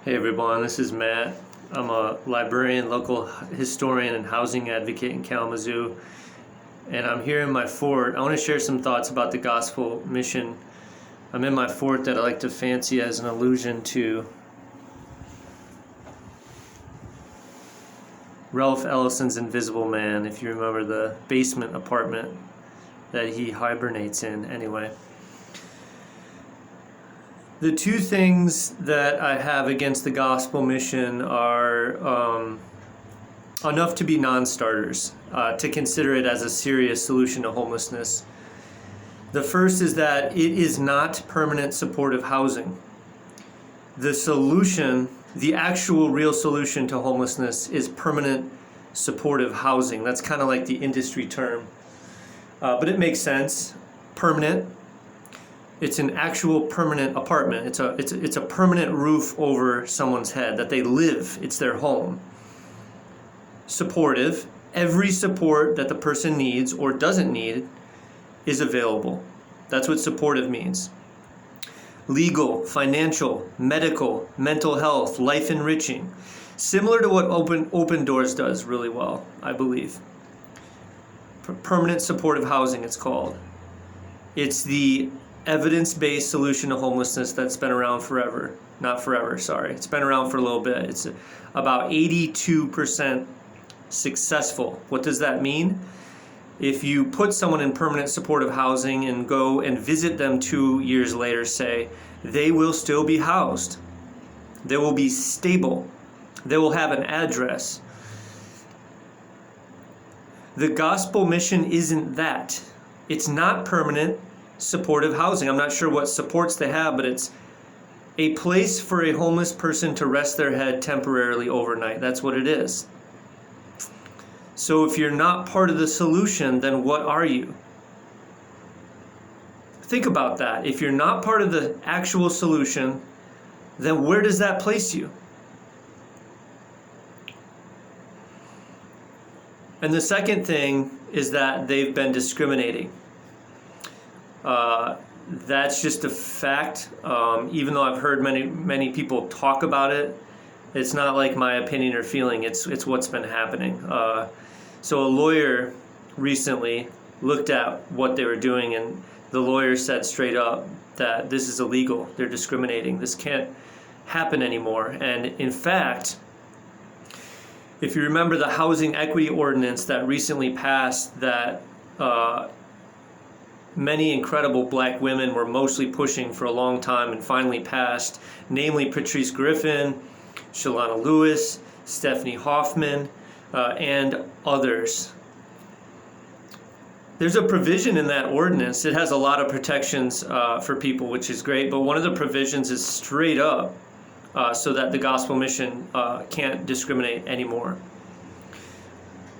Hey everyone, this is Matt. I'm a librarian, local historian, and housing advocate in Kalamazoo. And I'm here in my fort. I want to share some thoughts about the gospel mission. I'm in my fort that I like to fancy as an allusion to Ralph Ellison's Invisible Man, if you remember the basement apartment that he hibernates in. Anyway. The two things that I have against the gospel mission are enough to be non-starters, to consider it as a serious solution to homelessness. The first is that it is not permanent supportive housing. The solution, the actual real solution to homelessness, is permanent supportive housing. That's kind of like the industry term, but it makes sense. Permanent. It's an actual permanent apartment. It's a permanent roof over someone's head that they live. It's their home. Supportive. Every support that the person needs or doesn't need is available. That's what supportive means. Legal, financial, medical, mental health, life enriching. Similar to what Open Doors does really well, I believe. Permanent supportive housing, it's called. It's the evidence-based solution to homelessness that's been around forever. Not forever, sorry. It's been around for a little bit. It's about 82% successful. What does that mean? If you put someone in permanent supportive housing and go and visit them 2 years later, say, they will still be housed. They will be stable. They will have an address. The gospel mission isn't that. It's not permanent supportive housing. I'm not sure what supports they have, but it's a place for a homeless person to rest their head temporarily overnight. That's what it is. So if you're not part of the solution, then what are you? Think about that. If you're not part of the actual solution, then where does that place you? And the second thing is that they've been discriminating. That's just a fact. Even though I've heard many people talk about it, it's not like my opinion or feeling. It's what's been happening. So a lawyer recently looked at what they were doing, and the lawyer said straight up that this is illegal. They're discriminating. This can't happen anymore. And in fact, if you remember the housing equity ordinance that recently passed, that many incredible black women were mostly pushing for a long time and finally passed, namely Patrice Griffin, Shalana Lewis, Stephanie Hoffman, and others. There's a provision in that ordinance. It has a lot of protections for people, which is great, but one of the provisions is straight up so that the gospel mission can't discriminate anymore.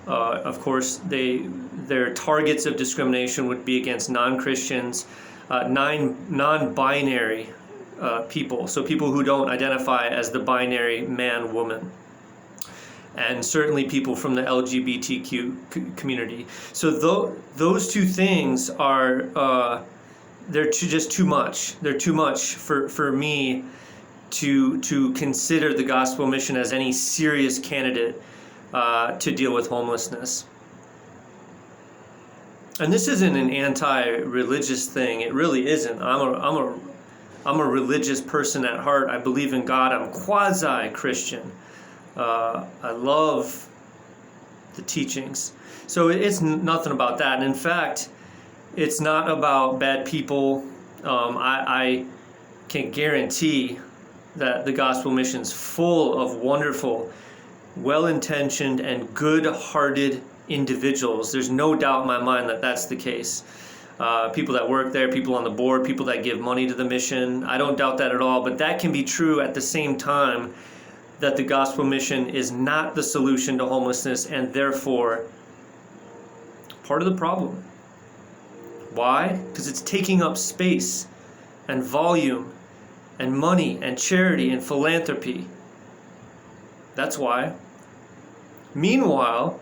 Of course, their targets of discrimination would be against non-Christians, non-binary people, so people who don't identify as the binary man-woman, and certainly people from the LGBTQ community. So those two things are, they're just too much. They're too much for me to consider the gospel mission as any serious candidate to deal with homelessness. And this isn't an anti-religious thing. It really isn't. I'm a religious person at heart. I believe in God. I'm quasi-Christian. I love the teachings. So it's nothing about that. And in fact, it's not about bad people. I can guarantee that the gospel mission's full of wonderful, well-intentioned and good-hearted individuals. There's no doubt in my mind that that's the case. People that work there, people on the board, people that give money to the mission. I don't doubt that at all, but that can be true at the same time that the gospel mission is not the solution to homelessness and therefore part of the problem. Why? Because it's taking up space and volume and money and charity and philanthropy. That's why. Meanwhile,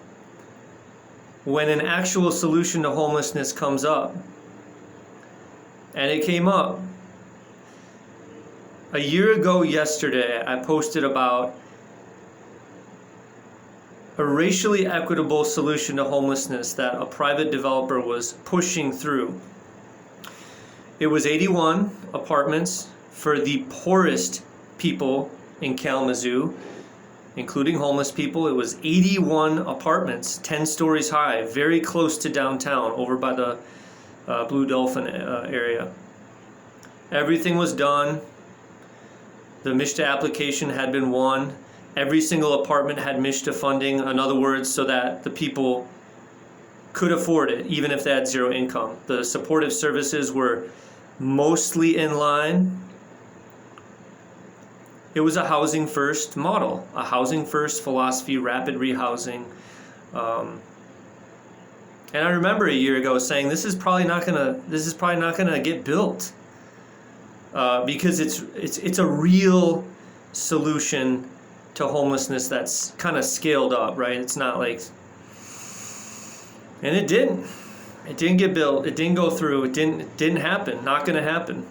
when an actual solution to homelessness comes up, and it came up, A year ago yesterday, I posted about a racially equitable solution to homelessness that a private developer was pushing through. It was 81 apartments for the poorest people in Kalamazoo, including homeless people. It was 81 apartments, 10 stories high, very close to downtown, over by the Blue Dolphin area. Everything was done. The MSHDA application had been won. Every single apartment had MSHDA funding, in other words, so that the people could afford it, even if they had zero income. The supportive services were mostly in line. It was a housing first model, a housing first philosophy, rapid rehousing. And I remember a year ago saying this is probably not gonna get built because it's a real solution to homelessness that's kind of scaled up, right? It's not like, and it didn't get built. It didn't go through. It didn't happen. Not going to happen.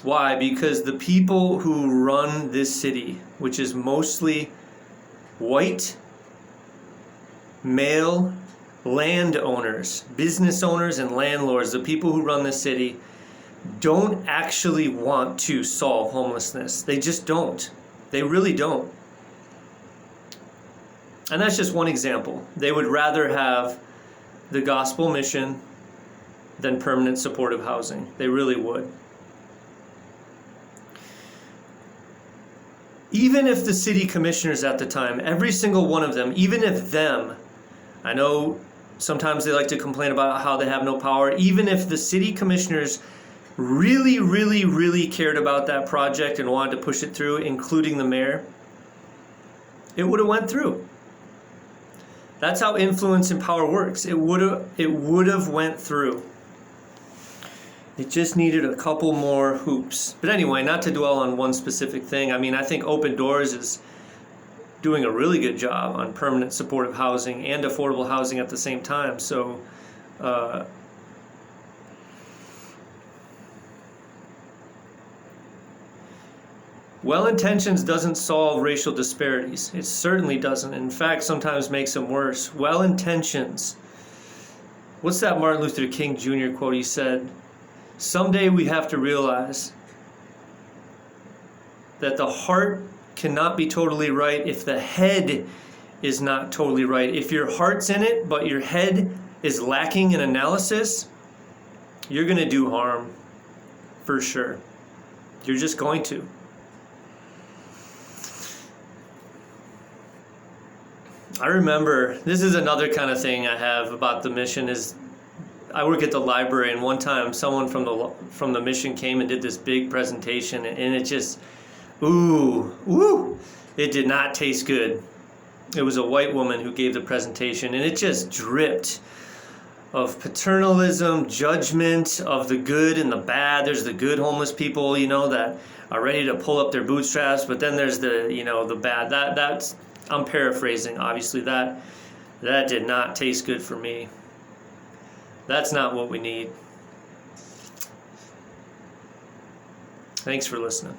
Why? Because the people who run this city, which is mostly white, male landowners, business owners and landlords, the people who run this city don't actually want to solve homelessness. They just don't. They really don't. And that's just one example. They would rather have the gospel mission than permanent supportive housing. They really would. Even if the city commissioners at the time, every single one of them, even if them, I know sometimes they like to complain about how they have no power, even if the city commissioners really, really, really cared about that project and wanted to push it through, including the mayor, it would have went through. That's how influence and power works. It would have went through. It just needed a couple more hoops. But anyway, not to dwell on one specific thing. I mean, I think Open Doors is doing a really good job on permanent supportive housing and affordable housing at the same time. So well-intentions doesn't solve racial disparities. It certainly doesn't. In fact, sometimes makes them worse. Well-intentions. What's that Martin Luther King Jr. quote? He said, "Someday we have to realize that the heart cannot be totally right if the head is not totally right. If your heart's in it, but your head is lacking in analysis, you're going to do harm, for sure. You're just going to." I remember, this is another kind of thing I have about the mission, is I work at the library, and one time someone from the mission came and did this big presentation, and it just, it did not taste good. It was a white woman who gave the presentation, and it just dripped of paternalism, judgment of the good and the bad. There's the good homeless people, that are ready to pull up their bootstraps, but then there's the, the bad. That's I'm paraphrasing, obviously. That did not taste good for me. That's not what we need. Thanks for listening.